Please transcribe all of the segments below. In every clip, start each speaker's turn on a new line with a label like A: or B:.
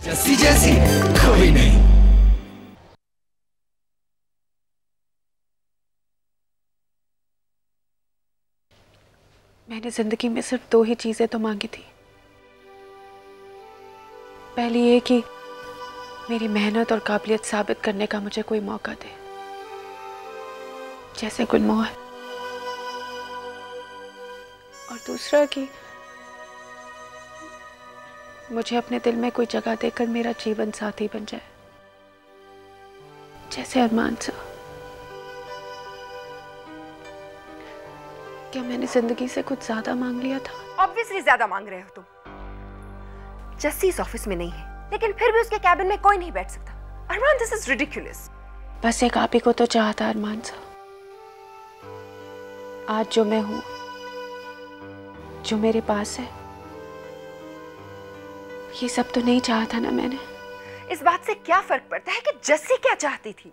A: जैसी जैसी कोई नहीं।
B: मैंने जिंदगी में सिर्फ दो ही चीजें तो मांगी थी। पहली ये कि मेरी मेहनत और काबिलियत साबित करने का मुझे कोई मौका दे, जैसे गुलमोहर। और दूसरा कि मुझे अपने दिल में कोई जगह देकर मेरा जीवन साथी बन जाए, जैसे अरमान सा। क्या मैंने जिंदगी से कुछ ज्यादा मांग लिया था?
C: ऑब्वियसली ज्यादा मांग रहे हो तुम। जस्सी इस ऑफिस में नहीं है, लेकिन फिर भी उसके कैबिन में कोई नहीं बैठ सकता। अरमान, दिस इज रिडिकुलस।
B: बस एक आप ही को तो चाहता अरमान सा। आज जो मैं हूं, जो मेरे पास है, ये सब तो नहीं चाहा था ना मैंने।
C: इस बात से क्या फर्क पड़ता है कि जस्सी क्या चाहती थी?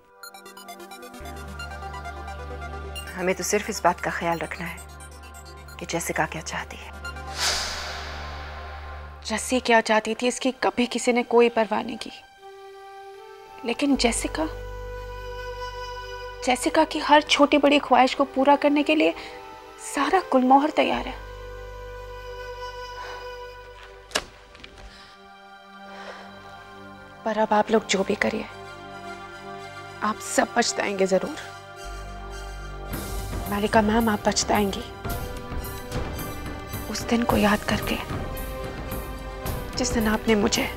C: हमें तो सिर्फ इस बात का ख्याल रखना है कि जेसिका क्या चाहती है।
B: जस्सी क्या चाहती थी इसकी कभी किसी ने कोई परवाह नहीं की, लेकिन जेसिका की हर छोटी बड़ी ख्वाहिश को पूरा करने के लिए सारा गुलमोहर तैयार है। पर अब आप लोग जो भी करिए, आप सब पछताएंगे जरूर। मालिका मैम, आप पछताएंगी उस दिन को याद करके जिस दिन आपने मुझे,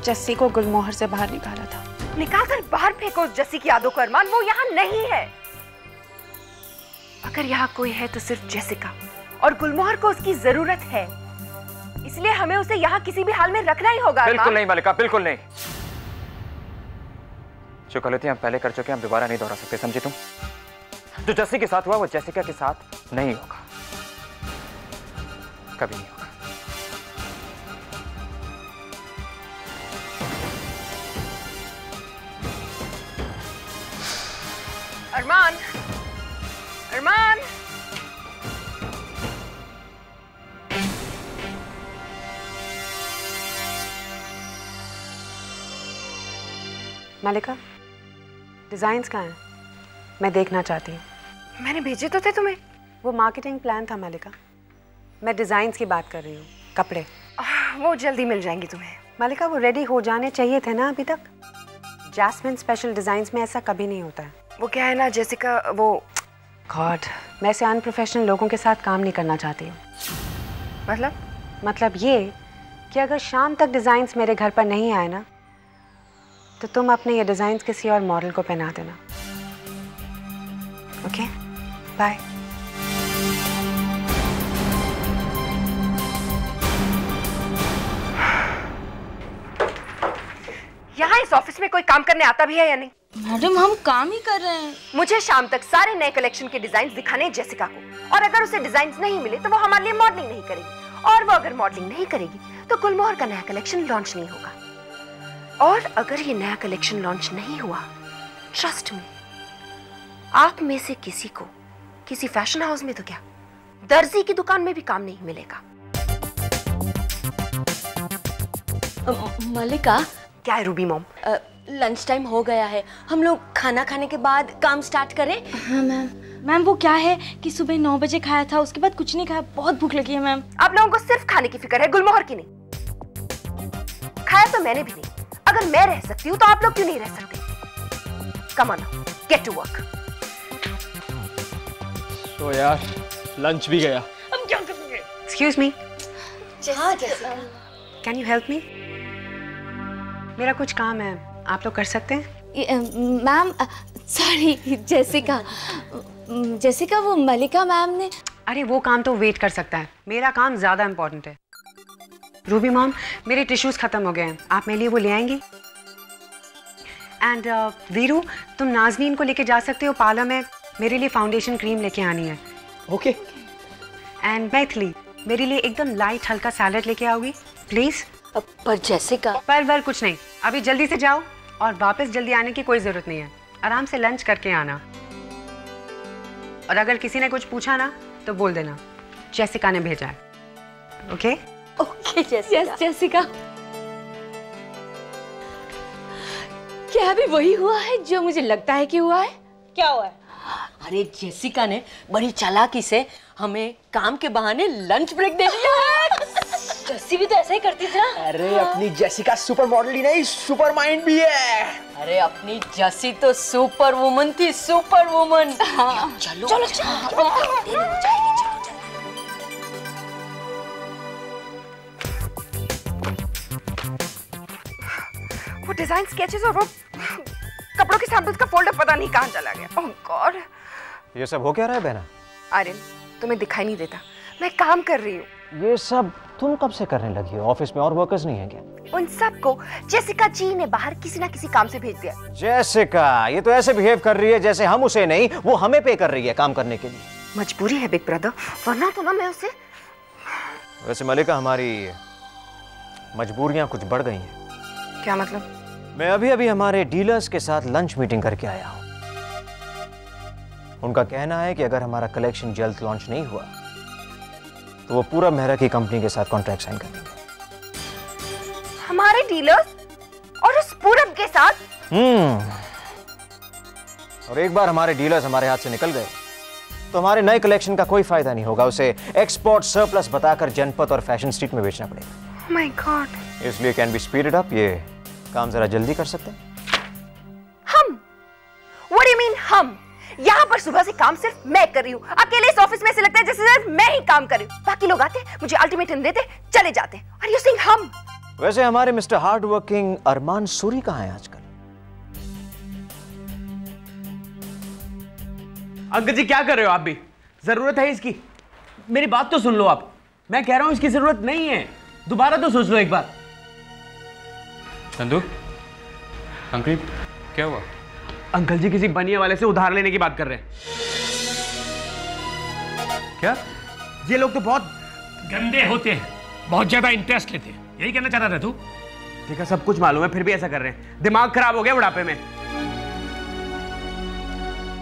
B: जस्सी को गुलमोहर से बाहर निकाला था।
C: निकाल कर बाहर फेंको जस्सी की यादों को अरमान, वो यहाँ नहीं है। अगर यहाँ कोई है तो सिर्फ जेसिका, और गुलमोहर को उसकी जरूरत है, इसलिए हमें उसे यहाँ किसी भी हाल में रखना ही होगा।
D: बिल्कुल नहीं मालिका, बिल्कुल नहीं। जो गलतियां हम पहले कर चुके हैं, हम दोबारा नहीं दोहरा सकते, समझी तुम? जो जस्सी के साथ हुआ वो जेसिका के साथ नहीं होगा, कभी नहीं होगा।
C: अरमान, अरमान,
B: मालिका, डिजाइन्स कहाँ हैं? मैं देखना चाहती हूँ।
C: मैंने भेजे तो थे तुम्हें।
B: वो मार्केटिंग प्लान था मालिका, मैं डिजाइन्स की बात कर रही हूँ, कपड़े।
C: वो जल्दी मिल जाएंगी तुम्हें।
B: मालिका, वो रेडी हो जाने चाहिए थे ना अभी तक। जैस्मिन स्पेशल डिजाइन्स में ऐसा कभी नहीं होता है।
C: वो क्या है ना जेसिका, वो
B: गॉड, मैं ऐसे अनप्रोफेशनल लोगों के साथ काम नहीं करना चाहती हूँ। मतलब ये कि अगर शाम तक डिजाइन्स मेरे घर पर नहीं आए ना, तो तुम अपने ये डिजाइन्स किसी और मॉडल को पहना देना। Okay, bye.
C: यहाँ इस ऑफिस में कोई काम करने आता भी है या नहीं?
E: मैडम, हम काम ही कर रहे हैं।
C: मुझे शाम तक सारे नए कलेक्शन के डिजाइन दिखाने हैं जेसिका को, और अगर उसे डिजाइन नहीं मिले तो वो हमारे लिए मॉडलिंग नहीं करेगी, और वो अगर मॉडलिंग नहीं करेगी तो गुलमोहर का नया कलेक्शन लॉन्च नहीं होगा। और अगर ये नया कलेक्शन लॉन्च नहीं हुआ, ट्रस्ट मी, आप में से किसी को किसी फैशन हाउस में तो क्या, दर्जी की दुकान में भी काम नहीं मिलेगा।
E: मलिका,
C: क्या है रूबी मॉम?
E: लंच टाइम हो गया है, हम लोग खाना खाने के बाद काम स्टार्ट करें? हाँ मैम। मैम, वो क्या है कि सुबह 9 बजे खाया था, उसके बाद कुछ नहीं खाया, बहुत भूख लगी है मैम।
C: आप लोगों को सिर्फ खाने की फिक्र है, गुलमोहर की नहीं। खाया तो मैंने भी नहीं। अगर मैं रह सकती हूँ तो आप लोग क्यों नहीं रह सकते? Come on, get to work.
F: तो यार, लंच भी गया।
E: हम क्या करेंगे?
B: एक्सक्यूज मी,
E: हाँ Jessica,
B: can you help me? मेरा कुछ काम है, आप लोग कर सकते हैं?
E: मैम, सॉरी जेसिका, वो मलिका मैम ने।
B: अरे वो काम तो वेट कर सकता है, मेरा काम ज्यादा इंपॉर्टेंट है। रूबी मॉम, मेरे टिश्यूज खत्म हो गए हैं, आप मेरे लिए वो ले आएंगी? एंड वीरू, तुम नाजनीन को लेके जा सकते हो पार्लर में, मेरे लिए फाउंडेशन क्रीम लेके आनी है।
F: ओके।
B: एंड मैथिली, मेरे लिए एकदम लाइट हल्का सैलेड लेके आओगी प्लीज?
E: पर जेसिका।
B: पर कुछ नहीं, अभी जल्दी से जाओ, और वापस जल्दी आने की कोई जरूरत नहीं है, आराम से लंच करके आना। और अगर किसी ने कुछ पूछा ना तो बोल देना जेसिका ने भेजा है। Okay?
E: Okay Jessica. Yes Jessica. क्या अभी वही हुआ है जो मुझे लगता है कि हुआ है? क्या हुआ है? अरे जेसिका ने बड़ी चालाकी से हमें काम के बहाने लंच ब्रेक दे दिया है। जस्सी भी तो ऐसा ही करती थी ना।
F: अरे अपनी जेसिका सुपर मॉडल ही नहीं, सुपर माइंड भी है।
E: अरे अपनी जस्सी तो सुपर वुमन थी, सुपर वुमन। हाँ। चलो चलो चलो।
C: वो डिजाइन स्केचेस और वो कपड़ों के सैंपल्स का फोल्डर पता नहीं कहाँ चला गया। ओह गॉड।
D: ये सब हो क्या रहा है बहना?
C: आर्यन, तुम्हें दिखाई नहीं देता, मैं काम कर रही हूँ।
D: ये सब तुम कब से करने लगी हो? ऑफिस में और वर्कर्स नहीं है क्या?
C: उन सबको जेसिका जी ने बाहर किसी ना किसी काम से भेज दिया।
D: जेसिका, ये तो ऐसे बिहेव कर रही है जैसे हम उसे नहीं, वो हमें पे कर रही है काम करने के लिए।
C: मजबूरी है बिग ब्रदर, वरना तो ना मैं उसे।
D: वैसे मलिका, हमारी मजबूरियां कुछ बढ़ गई हैं।
C: क्या मतलब?
D: मैं अभी अभी हमारे डीलर्स के साथ लंच मीटिंग करके आया हूं। उनका कहना है कि अगर हमारा कलेक्शन जल्द लॉन्च नहीं हुआ तो वो पूरा मेहरा की कंपनी के साथ कॉन्ट्रैक्ट साइन कर देंगे।
C: हमारे डीलर्स और उस पूरब के साथ?
D: और एक बार हमारे डीलर्स हमारे हाथ से निकल गए तो हमारे नए कलेक्शन का कोई फायदा नहीं होगा। उसे एक्सपोर्ट सरप्लस बताकर जनपद और फैशन स्ट्रीट में बेचना पड़ेगा।
C: My God.
D: इसलिए कैन बी स्पीडेड अप, ये काम जरा जल्दी कर सकते हैं?
C: हम? What do you mean हम? यहाँ पर सुबह से काम सिर्फ मैं कर रही हूँ। अकेले इस ऑफिस में ऐसे लगता है जैसे सिर्फ मैं ही काम कर रही हूँ। बाकी लोग आते, मुझे अल्टीमेटम देते, चले जाते। Are you saying हम?
D: वैसे हमारे मिस्टर हार्ड वर्किंग अरमान सूरी कहाँ हैं आजकल?
F: अंकल जी क्या कर रहे हो आप भी? जरूरत है इसकी? मेरी बात तो सुन लो आप। मैं कह रहा हूं इसकी जरूरत नहीं है, दोबारा तो सोच लो एक बार।
G: नंदू, अंकल क्या हुआ?
F: अंकल जी किसी बनिए वाले से उधार लेने की बात कर रहे हैं।
G: क्या?
F: ये लोग तो बहुत
H: गंदे होते हैं, बहुत ज्यादा इंटरेस्ट लेते हैं, यही कहना चाह रहा था तू?
F: देखा, सब कुछ मालूम है फिर भी ऐसा कर रहे हैं। दिमाग खराब हो गया बुढ़ापे में।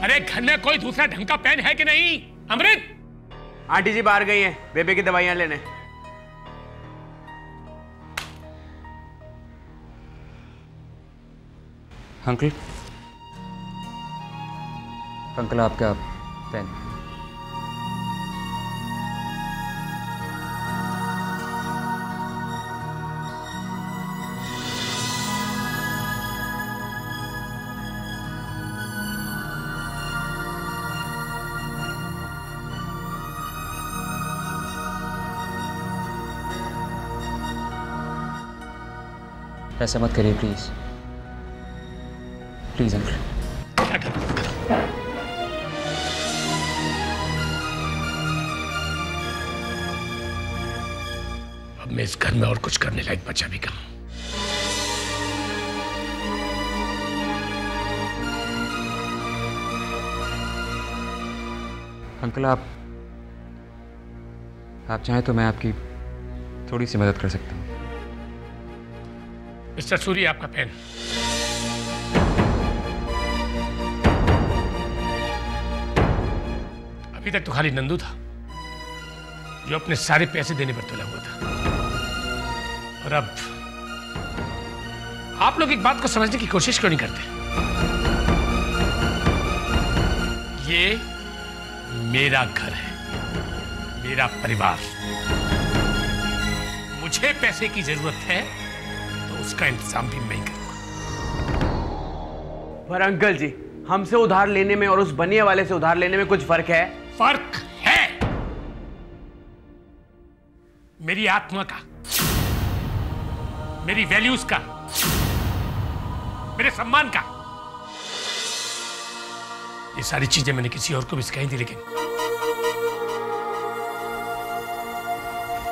H: अरे घर में कोई दूसरा ढंग का पेन है कि नहीं? अमृत,
F: आंटी जी बाहर गई हैं बेबे की दवाइयां लेने।
G: अंकल, अंकल आपका पेन। ऐसा मत करिए प्लीज, प्लीज अंकल।
H: अब मैं इस घर में और कुछ करने लायक बचा भी कहाँ?
G: अंकल आप चाहें तो मैं आपकी थोड़ी सी मदद कर सकता हूँ।
H: मिस्टर सूरी, आपका पेन। अभी तक तो खाली नंदू था जो अपने सारे पैसे देने पर तुला हुआ था, और अब आप लोग एक बात को समझने की कोशिश क्यों नहीं करते? ये मेरा घर है, मेरा परिवार। मुझे पैसे की जरूरत है तो उसका इंतजाम भी मैं करूंगा।
F: पर अंकल जी, हमसे उधार लेने में और उस बनिया वाले से उधार लेने में कुछ फर्क है?
H: फर्क है, मेरी आत्मा का, मेरी वैल्यूज का, मेरे सम्मान का। ये सारी चीजें मैंने किसी और को भी सिखाई थी, लेकिन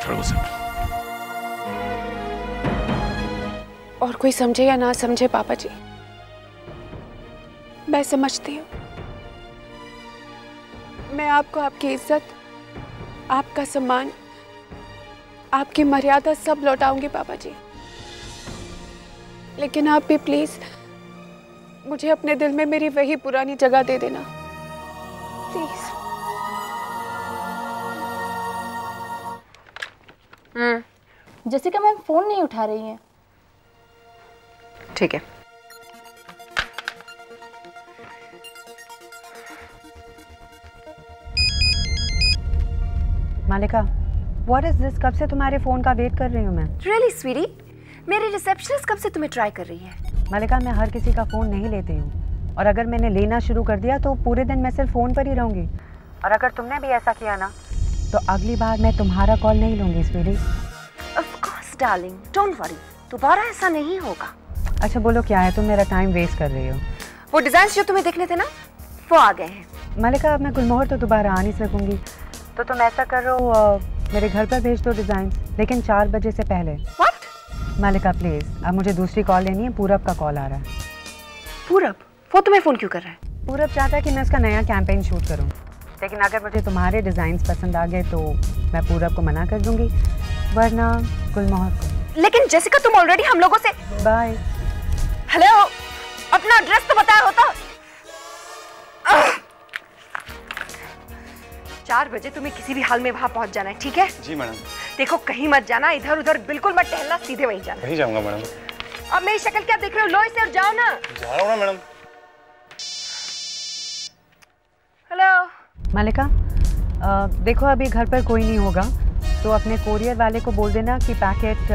H: छोड़ो सब।
I: और कोई समझे या ना समझे पापा जी, मैं समझती हूँ। मैं आपको आपकी इज्जत, आपका सम्मान, आपकी मर्यादा सब लौटाऊंगी पापा जी। लेकिन आप भी प्लीज मुझे अपने दिल में मेरी वही पुरानी जगह दे देना, प्लीज।
J: जेसिका मैम फोन नहीं उठा रही हैं।
C: ठीक है,
B: मालिका, व्हाट इज दिस? कब से तुम्हारे फोन का वेट कर रही हूँ मैं।
C: रियली स्वीटी, मेरी रिसेप्शनिस्ट कब से तुम्हें ट्राई कर रही है?
B: मालिका, मैं हर किसी का फोन नहीं लेती हूँ, और अगर मैंने लेना शुरू कर दिया तो पूरे दिन मैं सिर्फ फोन पर ही रहूंगी। और अगर तुमने भी ऐसा किया ना तो अगली बार मैं तुम्हारा कॉल नहीं लूंगी sweetie.
C: Of course darling, don't worry, दोबारा ऐसा नहीं होगा।
B: अच्छा बोलो क्या है, तुम मेरा टाइम वेस्ट कर रही हो।
C: वो डिजाइन जो तुम्हें देखने थे ना, वो आ गए हैं।
B: मालिका, अब मैं गुलमोहर तो दोबारा आ नहीं सकूंगी, तो तुम ऐसा करो, मेरे घर पर भेज दो डिजाइन, लेकिन 4 बजे से पहले।
C: What?
B: मालिका प्लीज, अब मुझे दूसरी कॉल लेनी है, पूरब का कॉल आ रहा है।
C: पूरब? वो तुम्हें फोन क्यों कर रहा है?
B: पूरब चाहता है कि मैं उसका नया कैंपेन शूट करूं, लेकिन अगर मुझे तुम्हारे डिजाइन्स पसंद आ गए तो मैं पूरब को मना कर दूंगी, वरना गुलमोहर को।
C: लेकिन जेसिका, तुम ऑलरेडी हम लोगों से।
B: बाय।
C: हेलो, अपना एड्रेस तो बताया होता। 4 बजे तुम्हें किसी भी हाल में वहां पहुंच जाना है, ठीक है?
J: जी मैडम।
C: देखो कहीं मत जाना, इधर उधर बिल्कुल मत टहलना, सीधे वहीं जाना।
J: वहीं जाऊंगा मैडम।
C: अब मेरी शक्ल क्या देख रहे हो? लो इसे और जाओ ना।
J: जा रहा हूँ ना मैडम।
C: हेलो
B: मालिका, देखो अभी घर पर कोई नहीं होगा, तो अपने कोरियर वाले को बोल देना कि पैकेट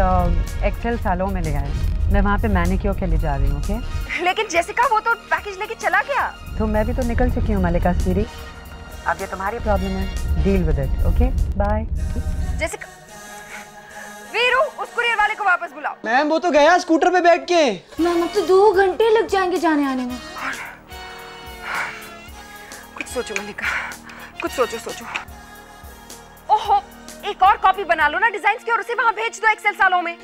B: एक्सेल सालों में ले आए। मैं वहाँ पे मैनिक्योर के लिए जा रही हूँ, ओके?
C: लेकिन जेसिका, वो तो पैकेज लेके चला गया।
B: तो मैं भी तो निकल चुकी हूँ मालिका सीरी, अब ये तुम्हारी प्रॉब्लम है, deal with it, okay? Bye.
C: Jessica, Veeru, उस कुरियर वाले को वापस बुलाओ।
K: मैम वो तो गया स्कूटर पे बैठ के।
E: मैम अब तो 2 घंटे लग जाएंगे जाने आने में।
C: कुछ सोचो मल्लिका, कुछ सोचो। ओहो, एक और कॉपी बना लो ना डिजाइन की और उसे वहां भेज दो एक्सेल सालों में।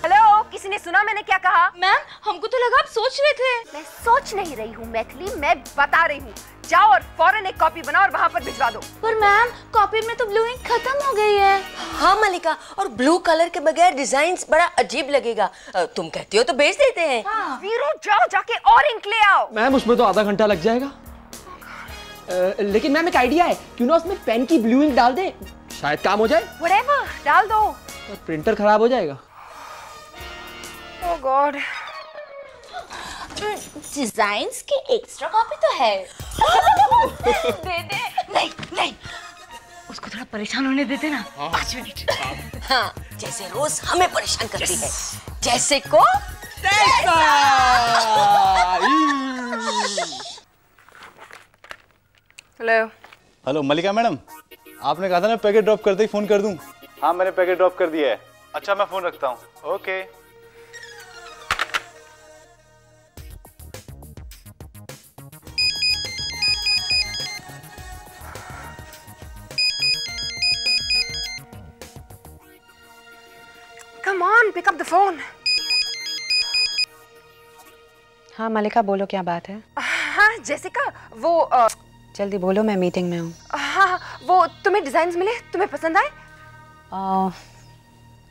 C: हेलो, किसी ने सुना मैंने क्या कहा?
E: मैम हमको तो लगा आप सोच रहे थे।
C: मैं सोच नहीं रही हूँ मैथिली, मैं बता रही हूँ। जाओ और फौरन एक कॉपी बनाओ और वहां पर भिजवा दो।
E: पर मैम कॉपी में तो ब्लू इंक खत्म हो गई है।
L: हाँ मलिका, और ब्लू कलर के बगैर डिजाइन बड़ा अजीब लगेगा। तुम कहती हो तो भेज देते हैं।
C: हाँ। वीरू, जाओ जाके और इंक ले आओ।
K: मैम उसमें तो आधा घंटा लग जाएगा। लेकिन मैम एक आइडिया है, क्यों ना उसमें पेन की ब्लू इंक डाल दे, शायद काम हो जाए।
C: व्हाटएवर, डाल दो।
K: पर प्रिंटर खराब हो जाएगा।
C: ओह गॉड,
E: डिजाइन्स की एक्स्ट्रा कॉपी तो है। दे दे।
L: नहीं, उसको थोड़ा परेशान होने देते ना। 5 मिनट। हाँ, जैसे रोज हमें परेशान करती है, जैसे को
J: हेलो मल्लिका मैडम, आपने कहा था ना पैकेट ड्रॉप करते ही फोन कर दूं। हाँ मैंने पैकेट ड्रॉप कर दिया है। अच्छा मैं फोन रखता हूँ। Okay.
C: Come on, pick up the phone.
B: हाँ मालिका, बोलो क्या बात है?
C: हाँ जेसिका, वो
B: जल्दी बोलो, मैं मीटिंग में हूँ।
C: हाँ, वो तुम्हें डिजाइन्स मिले, तुम्हें पसंद आए?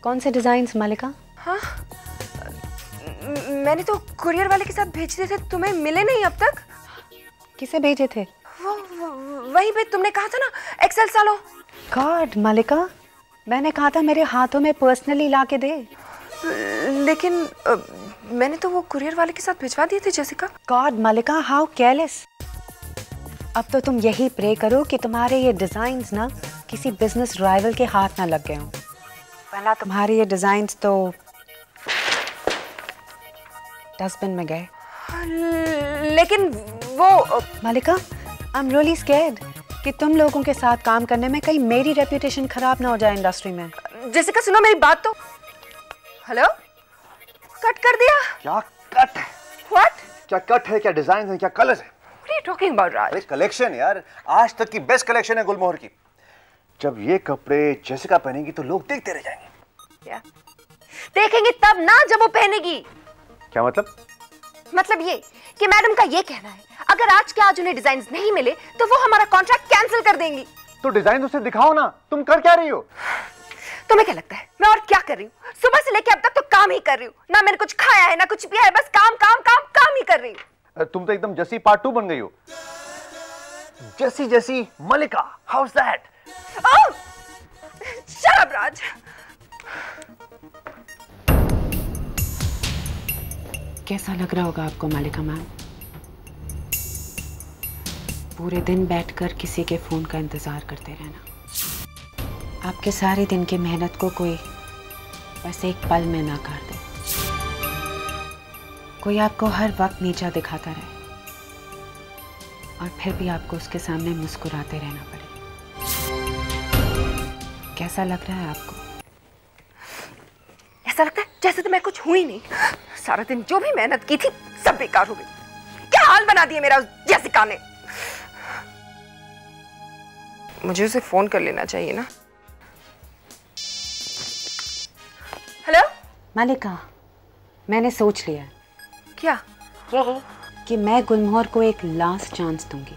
B: कौन से डिजाइन्स मालिका?
C: हाँ, मैंने तो कुरियर वाले के साथ भेज दिए थे, तुम्हें मिले नहीं अब तक।
B: किसे भेजे थे?
C: वहीं पे तुमने कहा था ना, एक्सेल सालों।
B: गॉड मालिका, मैंने कहा था मेरे हाथों में पर्सनली ला के दे।
C: लेकिन मैंने तो वो कुरियर वाले के साथ भिजवा दिए थे जेसिका।
B: गॉड मालिका, हाउ केयरलेस। अब तो तुम यही प्रे करो कि तुम्हारे ये डिजाइन्स ना किसी बिजनेस राइवल के हाथ ना लग गए हों, वरना तुम्हारे ये डिजाइन्स तो डस्टबिन में गए।
C: लेकिन वो
B: मालिका, आई एम रियली स्कैर्ड कि तुम लोगों के साथ काम करने में कहीं मेरी रेपुटेशन खराब ना हो जाए इंडस्ट्री में।
C: जेसिका सुनो मेरी बात तो। हेलो, कट कर दिया?
D: क्या कट है?
C: What?
D: क्या कट है, क्या डिजाइन है, क्या कलर्स है?
C: What are you talking about, Raj?
D: अरे कलेक्शन यार, आज तक की बेस्ट कलेक्शन है गुलमोहर की। जब ये कपड़े जेसिका पहनेगी तो लोग देखते रह जाएंगे।
C: क्या देखेंगे? तब ना जब वो पहनेगी।
D: क्या मतलब?
C: मतलब ये कि मैडम का ये कहना है, अगर आज के आज उन्हें डिजाइन्स नहीं मिले तो वो हमारा कॉन्ट्रैक्ट कैंसिल कर देंगी।
D: तो डिजाइन उसे दिखाओ ना, तुम कर क्या रही हो?
C: तुम्हें क्या लगता है मैं और क्या कर रही हूँ? सुबह से लेकर अब तक तो काम ही कर रही हूँ, ना मैंने कुछ खाया है ना कुछ पिया है, बस काम काम काम काम ही कर रही हूँ।
D: तुम तो एकदम जसी पार्ट 2 बन गई हो। Jassi Malika, how is that?
C: Oh, shut up Raj.
B: कैसा लग रहा होगा आपको मालिका मैम? पूरे दिन बैठकर किसी के फोन का इंतजार करते रहना। आपके सारे दिन की मेहनत को कोई बस एक पल में नकार दे, कोई आपको हर वक्त नीचा दिखाता रहे और फिर भी आपको उसके सामने मुस्कुराते रहना पड़े। कैसा लग रहा है आपको?
C: ऐसा लगता है जैसे तो मैं कुछ हुई नहीं। सारा दिन जो भी मेहनत की थी सब बेकार हो गई। क्या हाल बना दिया मेरा उस जेसिका ने। मुझे उसे फोन कर लेना चाहिए ना। हेलो
B: मलिका, मैंने सोच लिया।
C: क्या?
B: कि मैं गुलमोहर को एक लास्ट चांस दूंगी।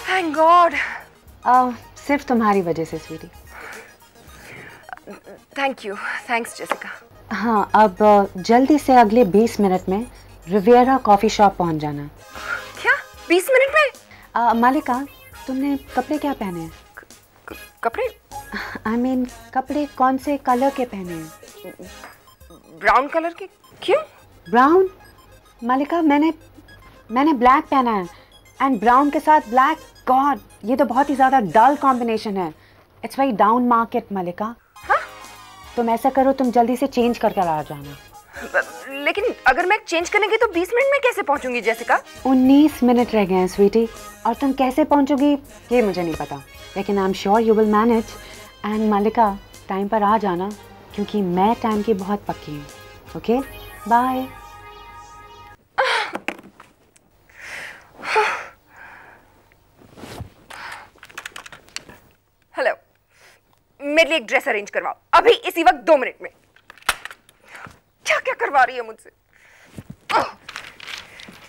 C: Thank god.
B: सिर्फ तुम्हारी वजह से sweetie.
C: Thank you. Thanks Jessica.
B: हाँ, अब जल्दी से अगले 20 मिनट में रिवियरा कॉफी शॉप पहुंच जाना।
C: क्या 20 मिनट में?
B: मालिका, तुमने कपड़े क्या पहने हैं?
C: कपड़े?
B: I mean, कपड़े कौन से कलर के पहने हैं?
C: ब्राउन कलर के। क्यों
B: ब्राउन? मालिका, मैंने ब्लैक पहना है एंड ब्राउन के साथ ब्लैक। गॉड, ये तो बहुत ही ज्यादा डल कॉम्बिनेशन है। इट्स वेरी डाउन मार्केट मलिका। तुम ऐसा करो, तुम जल्दी से चेंज करके आ जाना।
C: लेकिन अगर मैं चेंज करने की तो 20 मिनट में कैसे पहुंचूंगी जेसिका?
B: 19 मिनट रह गए हैं स्वीटी, और तुम कैसे पहुंचोगी ये मुझे नहीं पता, लेकिन I am sure you will manage. And Malika, time पर आ जाना क्योंकि मैं टाइम की बहुत पक्की हूँ। Okay, bye.
C: हेलो, मेरे लिए एक ड्रेस अरेंज करवाओ अभी इसी वक्त 2 मिनट में। क्या क्या करवा रही है मुझसे?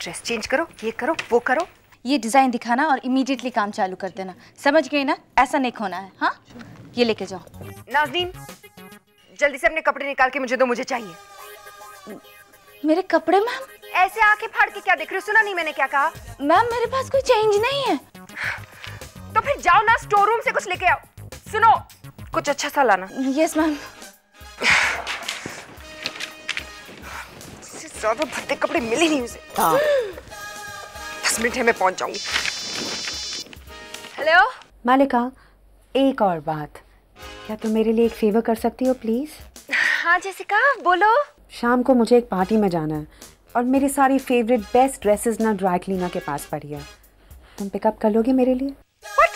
C: ड्रेस चेंज करो, ये करो, वो करो।
L: ये डिजाइन दिखाना और इमीडिएटली काम चालू कर देना, समझ गई ना? ऐसा नहीं खोना है। हाँ, ये लेके जाओ।
C: नाज़नीन, जल्दी से अपने कपड़े निकाल के मुझे दो, मुझे चाहिए।
L: मेरे कपड़े मैम?
C: ऐसे आंखें फाड़ के क्या देख रही हो? सुना नहीं मैंने क्या कहा?
L: मैम मेरे पास कोई चेंज नहीं है।
C: तो फिर जाओ ना, स्टोर रूम से कुछ लेके आओ। सुनो, कुछ अच्छा सा लाना।
L: Yes ma'am.
C: ज्यादा भद्दे कपड़े मिले नहीं उसे। 10 मिनट है, मैं पहुंच जाऊंगी। हेलो
B: मालिका, एक और बात, क्या तुम मेरे लिए एक फेवर कर सकती हो प्लीज?
C: हाँ जेसिका, बोलो।
B: शाम को मुझे एक पार्टी में जाना है और मेरी सारी फेवरेट बेस्ट ड्रेसेस ना ड्राई क्लीनर के पास पड़ी है। तुम पिकअप कर लोगे मेरे लिए?
C: What?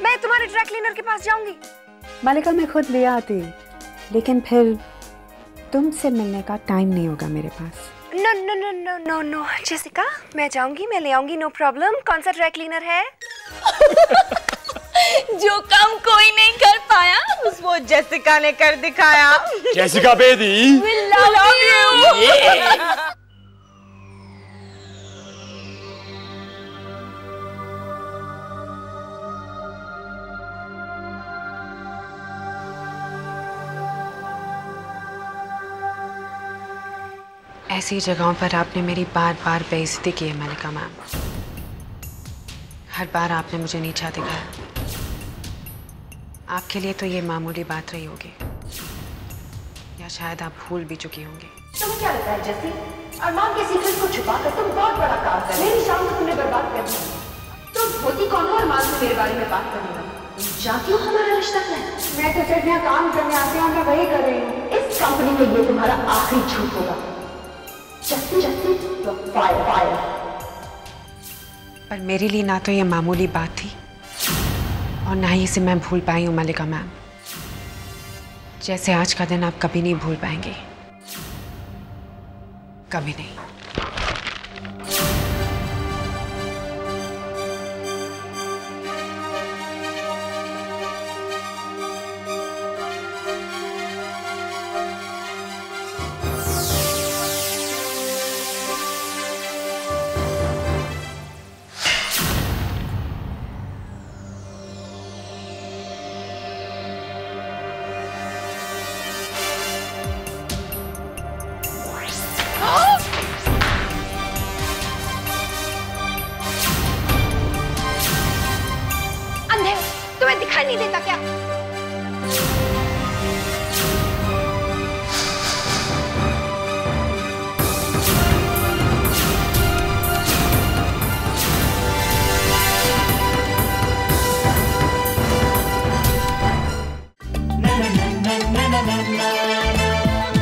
C: मैं तुम्हारे ड्राई क्लीनर के पास जाऊंगी?
B: मालिका, मैं खुद ले आती, लेकिन फिर तुमसे मिलने का टाइम नहीं होगा मेरे पास।
C: No no no no no no Jessica, मैं जाऊंगी, मैं ले आऊंगी, नो प्रॉब्लम। कौन सा ड्राई क्लीनर है?
L: जो काम कोई नहीं कर पाया वो जेसिका ने कर दिखाया।
M: Jessica Bedi,
L: We love you.
B: ऐसी जगहों पर आपने मेरी बार बार बेइज्जती की है मलिका मैम। हर बार आपने मुझे नीचा दिखाया। आपके लिए तो ये मामूली बात रही होगी, या शायद आप भूल भी चुकी होंगी।
C: तुम्हें क्या लगता है जेसी, अरमान के सीक्रेट को छुपाकर तुम बहुत बड़ा काम कर रही हो। मेरी शाम को तुमने बर्बाद कर दी। तुम होती कौन हो अरमान से मेरे बारे में बात करने वाली? तुम जानती हो हमारा रिश्ता क्या है? मैं तो सिर्फ यहाँ काम करने आती हूँ, मैं वही कर रही हूँ। इस कंपनी में ये तुम्हारा आखिरी झूठ होगा। फायर।
B: पर मेरे लिए ना तो ये मामूली बात थी और ना ही इसे मैं भूल पाई हूँ मलिका मैम। जैसे आज का दिन आप कभी नहीं भूल पाएंगे, कभी नहीं।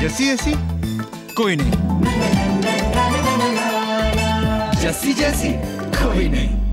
M: जैसी ऐसी कोई नहीं,
A: जैसी जैसी कोई नहीं।